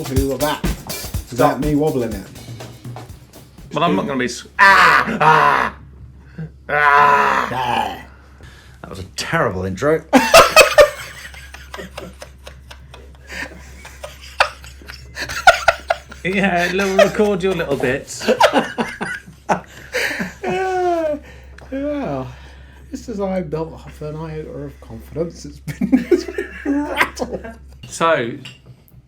Who was that? Is that me wobbling it? Well, I'm not going to be... That was a terrible intro. Yeah, record your little bits. Well, just as I built up an iota of confidence, it's been rattled. So,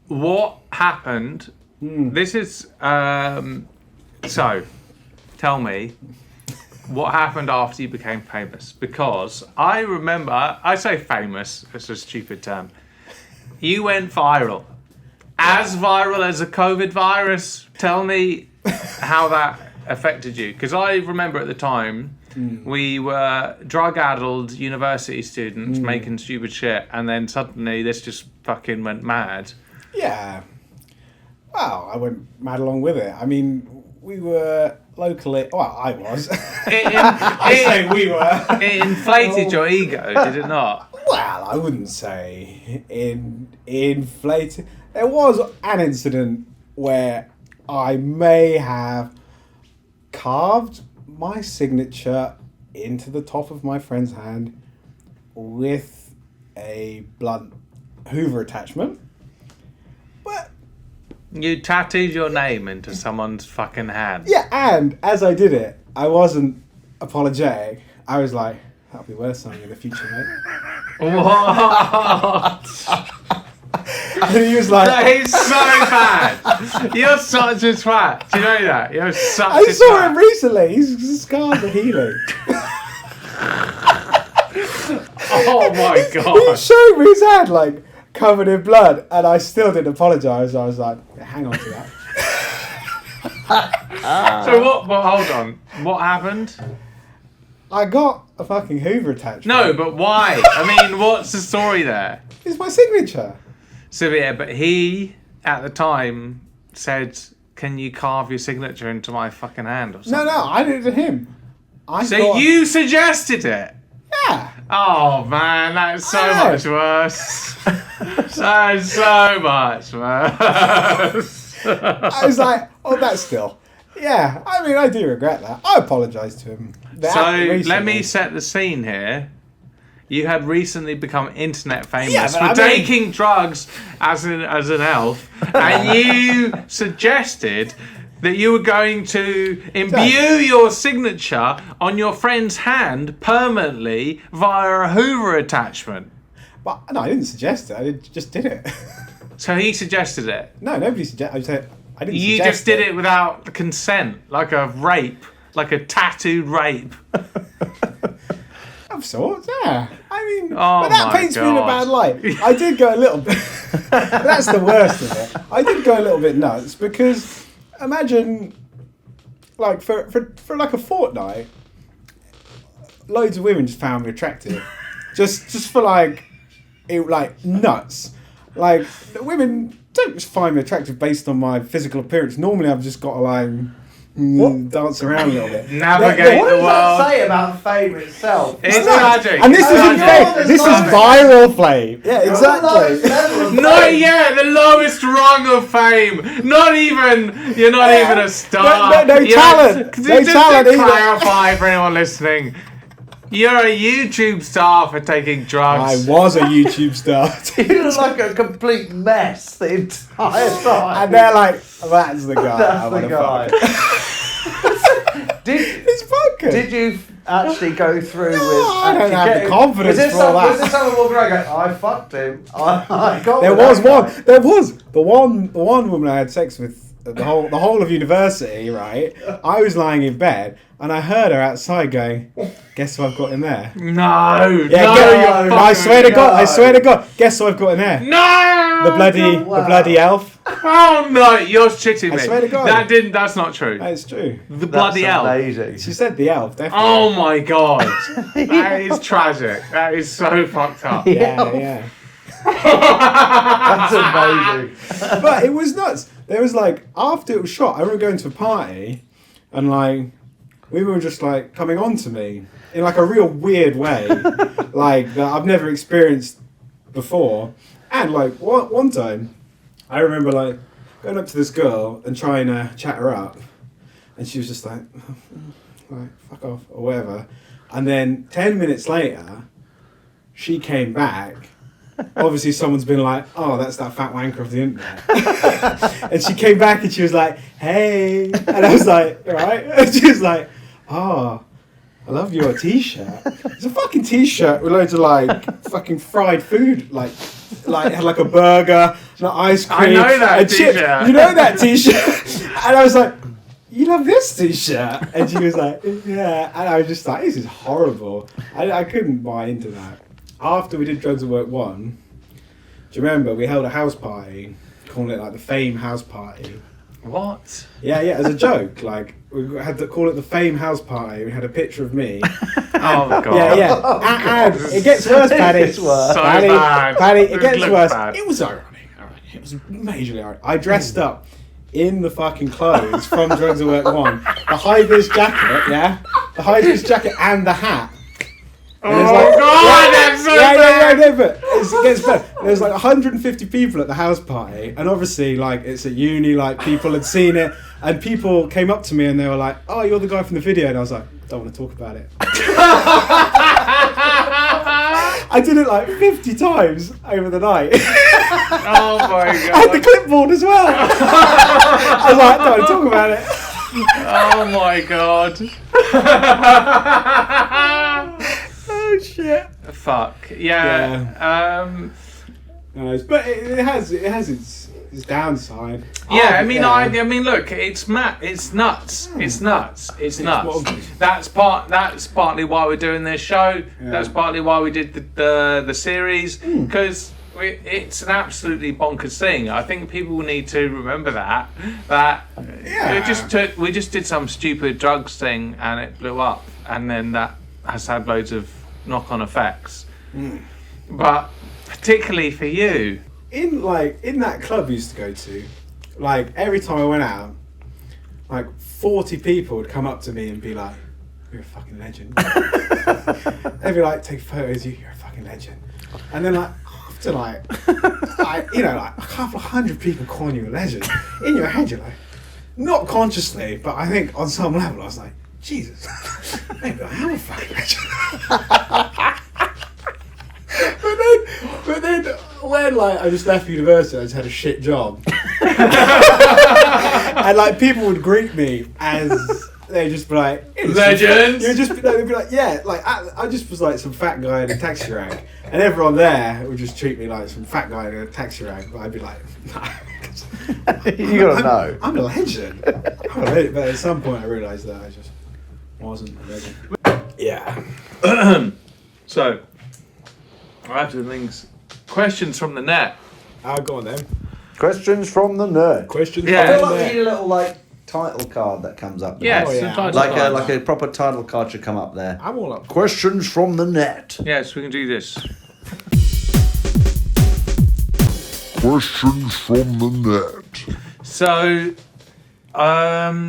what happened? This is... so, tell me, what happened after you became famous? Because I remember... I say famous, it's a stupid term. You went viral. As viral as a COVID virus. Tell me how that affected you. Because I remember at the time, we were drug-addled university students making stupid shit, and then suddenly this just fucking went mad. Yeah. Well, I went mad along with it. I mean, we were locally... Well, I was. I say we were. It inflated your ego, did it not? Well, I wouldn't say inflated. There was an incident where I may have carved my signature into the top of my friend's hand with a blunt Hoover attachment. But You tattooed your name into someone's fucking hand. yeah, and as I did it, I wasn't apologetic. I was like, that'll be worth something in the future, mate. What? And he was like... That is so bad. You're such a twat. Do you know that? You're such a I twat. saw him recently. His scars are healing. Oh my He god. showed me his hand, like, covered in blood, and I still didn't apologise. I was like, hang on to that. So what, well, hold on. What happened? I got a fucking Hoover attachment. No, but why? I mean, what's the story there? It's my signature. So yeah, but he, at the time, said, can you carve your signature into my fucking hand or something? No, I did it to him. So you suggested it? Yeah. Oh man, that's so I know. much worse. That's so much worse. I was like, oh, that's still. Yeah, I mean, I do regret that. I apologise to him. So Recently. let me set the scene here. You had recently become internet famous Yeah, for but I mean- taking drugs as an elf, and you suggested that you were going to imbue your signature on your friend's hand permanently via a Hoover attachment. But no, I didn't suggest it. Just did it. So he suggested it. No, nobody suggested. I said I didn't. You suggest just did it without consent, like a rape, like a tattooed rape. Of sorts, yeah. I mean, Oh but that my paints me in a God. bad light. I did go a little bit. That's the worst of it. I did go a little bit nuts because imagine, like for like a fortnight, loads of women just found me attractive, just for like nuts. Like women don't just find me attractive based on my physical appearance. Normally, I've just got to like dance around a little bit. Navigate What the does that world. say about fame itself? It's tragic. And this It's isn't tragic. fame. This is viral flame. Yeah, exactly. Not yet, the lowest rung of fame. Not even, you're not even a star. No You're- talent. No Just talent to either. clarify for anyone listening, you're a YouTube star for taking I drugs. was a YouTube star. You look like a complete mess the entire time. And they're like, that's the guy. I That's wanna the guy. fuck. It's vodka. Did you actually go through with? I don't actually have the getting- confidence was this for some- that. Was this someone walking around going, I fucked him. I got There with was that one. guy." There was the one woman I had sex with the whole of university. Right, I was lying in bed and I heard her outside going, "Guess who I've got in there?" No, Yeah, no, I fucking- swear to God. I no. swear to God. Guess who I've got in there? No! The bloody elf. Oh no, you're shitting me. I swear to God. That's not true. That's true. The That's bloody elf. amazing. She said the elf. Definitely. Oh my god. That is tragic. That is so fucked up. Yeah. That's amazing. But it was nuts. There was like, after it was shot, I remember going to a party and like women were just like coming on to me in like a real weird way, like that I've never experienced before. And like one time I remember like going up to this girl and trying to chat her up, and she was just like fuck off or whatever. And then 10 minutes later, she came back. Obviously, someone's been like, "Oh, that's that fat wanker of the internet." And she came back and she was like, "Hey," and I was like, "Right?" And she was like, "Oh, I love your t-shirt." It's a fucking t-shirt with loads of like fucking fried food, like it had like a burger, and ice cream. I know that and t-shirt. chips. You know that t-shirt? And I was like, "You love this t-shirt?" And she was like, "Yeah." And I was just like, "This is horrible." I couldn't buy into that. After we did Drugs at Work 1, do you remember we held a house party, calling it like the Fame House Party? What? Yeah, as a joke. Like, we had to call it the Fame House Party. We had a picture of me. Oh, God. Yeah. And it gets worse, Paddy. So bad. Paddy, it gets looked worse. bad. It was ironic. It was majorly ironic. I dressed up in the fucking clothes from Drugs at Work 1. The high-vis jacket, yeah? The high-vis jacket and the hat. And God, that's so bad. Yeah, but it gets better. There's like 150 people at the house party, and obviously, like, it's at uni, like, people had seen it, and people came up to me and they were like, "Oh, you're the guy from the video," and I was like, "Don't want to talk about it." I did it like 50 times over the night. Oh, my God. I had the clipboard as well. I was like, "Don't want to talk about it." Oh, my God. Oh, shit. Fuck. Yeah. But it has its downside. Yeah, I mean, look, it's nuts. It's nuts. That's partly why we're doing this show. Yeah. That's partly why we did the series, because it's an absolutely bonkers thing. I think people need to remember that we just did some stupid drugs thing and it blew up, and then that has had loads of knock-on effects. But particularly for you, in that club we used to go to, like, every time I went out, like 40 people would come up to me and be like, "You're a fucking legend." They'd be like, "Take photos of you, you're a fucking legend." And then, like, after like a couple of hundred people calling you a legend, in your head you're like, not consciously, but I think on some level I was like, Jesus, maybe I am a fucking legend. But then when, like, I just left university, I just had a shit job. And like, people would greet me as, they'd just be like, legends. They'd be like, yeah, like, I just was like some fat guy in a taxi rank, and everyone there would just treat me like some fat guy in a taxi rank, but I'd be like, nah. You gotta know. I'm a legend. But at some point I realised that I just wasn't a legend. Yeah. So, I have to links. Questions from the net. I'll go on then. Questions from the nerd. Questions Yeah. I feel from like the we need a little like title card that comes up. Yes, Oh, yeah. sometimes Like a proper title card should come up there. I'm all up. Questions from the net. Yes, we can do this. Questions from the net. So,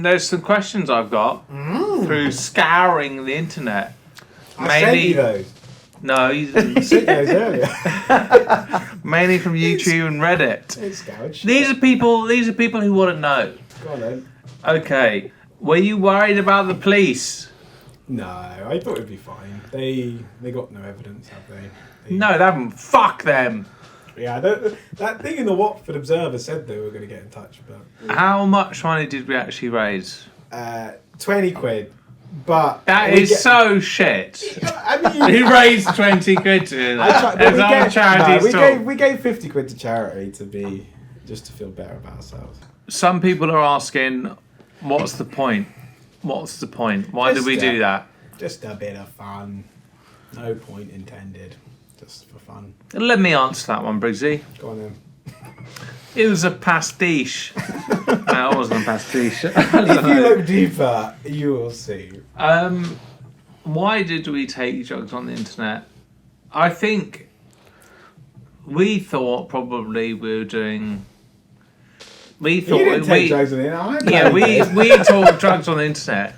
there's some questions I've got through scouring the internet. I sent you those. No, you didn't. Sent those earlier. Mainly from YouTube and Reddit. It's gouge. These are people who want to know. Go on then. Okay, were you worried about the police? No, I thought it'd be fine. They got no evidence, have they? No, they haven't. Fuck them. Yeah, that thing in the Watford Observer said they were going to get in touch, but How much money did we actually raise? 20 quid. But That is so shit. I mean, Who raised 20 quid to that? It's our charity store. we gave 50 quid to charity just to feel better about ourselves. Some people are asking, what's the point? What's the point? Why did we do that? Just a bit of fun. No point intended. Just for fun. Let me answer that one, Briggsy. Go on then. It was a pastiche. No, it wasn't a pastiche. If you look deeper, you will see. Why did we take drugs on the internet? I think we thought probably we were doing. We thought You didn't take drugs on the internet. Yeah, we took drugs on the internet,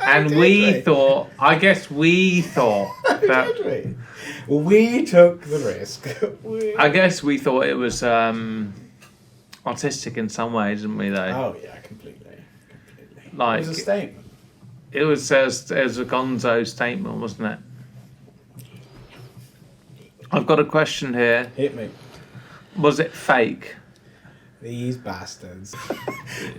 and we thought. I guess we thought that. We took the risk. I guess we thought it was. artistic in some ways, didn't we? Though, Oh yeah, completely. like It was a statement. it was a gonzo statement, wasn't it? I've got a question here. Hit me. Was it fake? These bastards.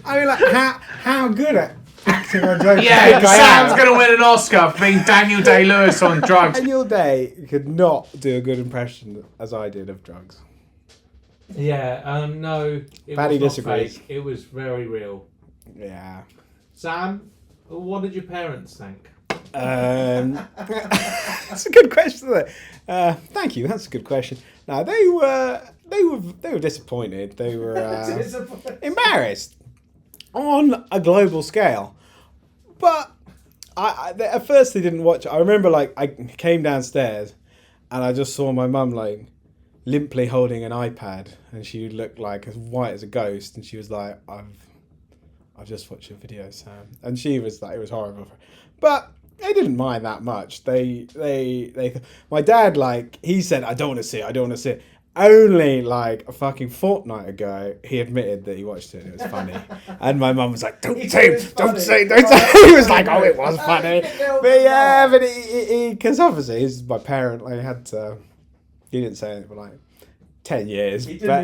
I mean, like, how good at acting on jokes? Yeah, Sam's going to win an Oscar for being Daniel Day-Lewis on drugs. Daniel Day could not do a good impression as I did of drugs. Yeah, no, it Paddy was not disagrees. fake. It was very real. Yeah. Sam, what did your parents think? That's a good question, isn't it? Thank you. That's a good question. No, they were disappointed. They were embarrassed on a global scale. But at first they didn't watch it. I remember, like, I came downstairs and I just saw my mum, like, limply holding an iPad, and she looked like as white as a ghost, and she was like, I've just watched your video, Sam. And she was like, it was horrible. But they didn't mind that much. They my dad, like, he said, I don't want to see it. Only like a fucking fortnight ago, he admitted that he watched it and it was funny. And my mum was like, don't say. He was like, oh, it was funny. But yeah, but he because obviously he's my parent, like, he didn't say it for like 10 years. He didn't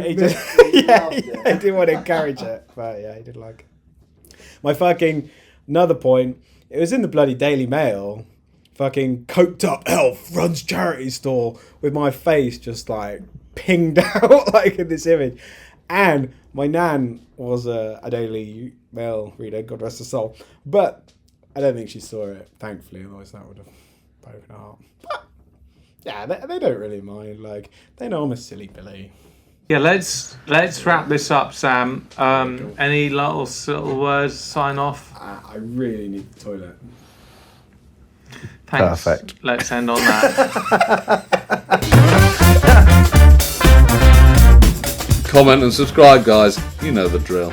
want to encourage it. But yeah, he did like it. My fucking, another point, it was in the bloody Daily Mail, fucking coked up elf runs charity store with my face just like pinged out like in this image. And my nan was a Daily Mail reader, God rest her soul. But I don't think she saw it, thankfully, otherwise that would have broken her heart. But yeah, they don't really mind. Like, they know I'm a silly Billy. Yeah, let's wrap this up, Sam. Any little words to sign off? I really need the toilet. Thanks. Perfect. Let's end on that. Comment and subscribe, guys. You know the drill.